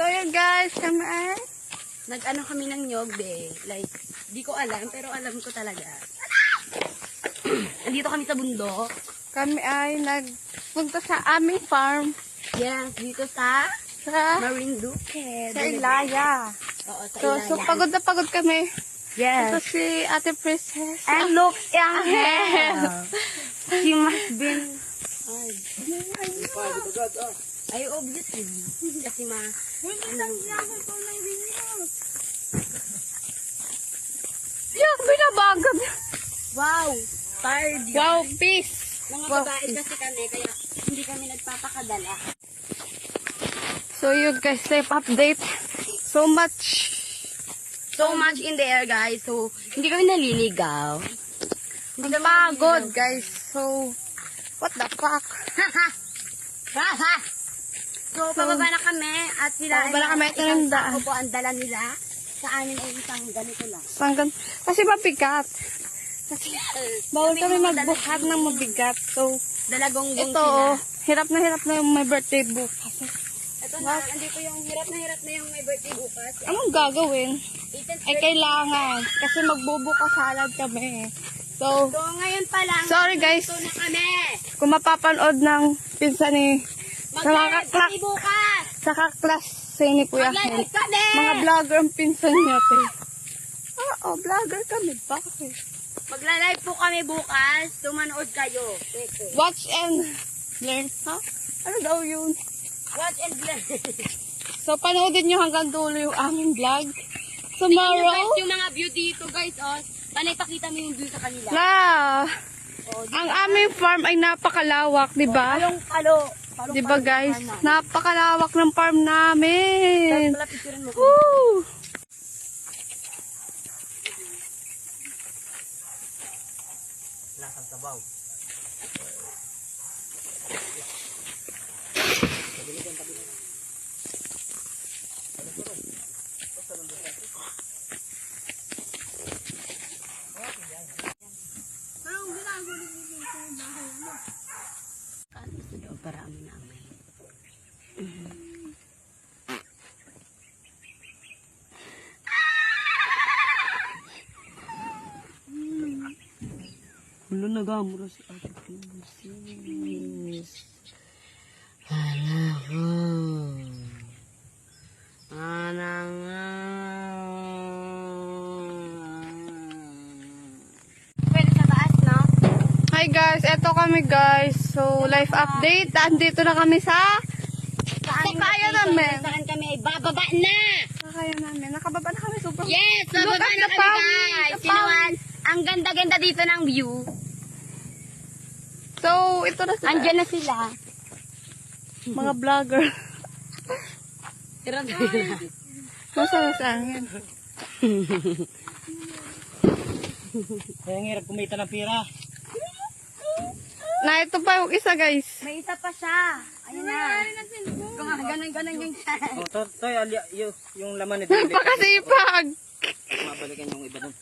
So yun guys, kami ay Nag-ano kami ng nyog, be. Like, di ko alam, pero alam ko talaga. Andito kami sa bundok. kami ay nagpunta sa aming farm Yes, dito sa sa Marinduque. Ilaya. Oo, sa So, Ilaya. so pagod na pagod kami. Yes. Ito si Ate Princess. And look, ang hair. She must been... Ay, obviously. Kasi Yung binabagod. wow, tired. Wow, peace. Mga Wow, babae peace. kasi kami, kaya hindi kami nagpapakadala. So yun guys, life update. So much In the air, guys. So, hindi kami naliligaw. ang pagod guys. So, what the fuck? So, pababa na kami at sila Pababa na kami. Ito yung daan. Ako po ang dala nila. Sa amin ay isang ganito lang. Sanggan. Kasi mabigat. Kasi bawal kami magbuhat ng mabigat. So, Dalagonggong ito, sila. hirap na yung my birthday bukas. Ito na, andito yung hirap na yung may birthday bukas. Anong gagawin? Ethan's Ay, kailangan. Kasi magbubukas salad kami. So, So, ngayon pa lang. sorry guys. Ito na kami. Kung mapapanood ng pinsan ni Mag-live bukas. sa kaklas ni Kuya Hen. Mag-live kami. Mga vlogger ang pinsan niya. Oo, vlogger kami. Bakit? Magla-live po kami bukas. Tumanood kayo. Watch and learn. Ha? Ano daw yun? Watch and learn. So, panoodin nyo hanggang dulo yung aming vlog. Guys, Tomorrow, yung mga view dito, guys, oh. Panay pakita mo yung view sa kanila. na Oh, ang aming farm ay napakalawak, di ba? Palong Di ba guys? Napakalawak ng farm namin. Picturean mo. Woo! Lasang sabaw. Para amin na amin. Hulo na gamuro si Ate Princess. Hala ko. Ana nga. Pwede sa taas, no? Hi guys, eto kami guys. So, life update. Andito na kami sa kaya namin. Saan kami ay bababa na! Kaya namin. Nakababa na kami. Super. Yes! Look Bababa at na the kami, pawis, guys! the Sinuwan, ang ganda-ganda dito ng view. So, ito na sila. Andyan na sila. Mga vlogger. Hirap na sila. Masaya sa akin. Kaya ang hirap kumita ng pira. Na, ito pa yung isa guys. May isa pa siya. Ayun na. Ganon yung siya. Oh, toy, yung laman nito. Napakasipag. Mabalikan yung iba nun.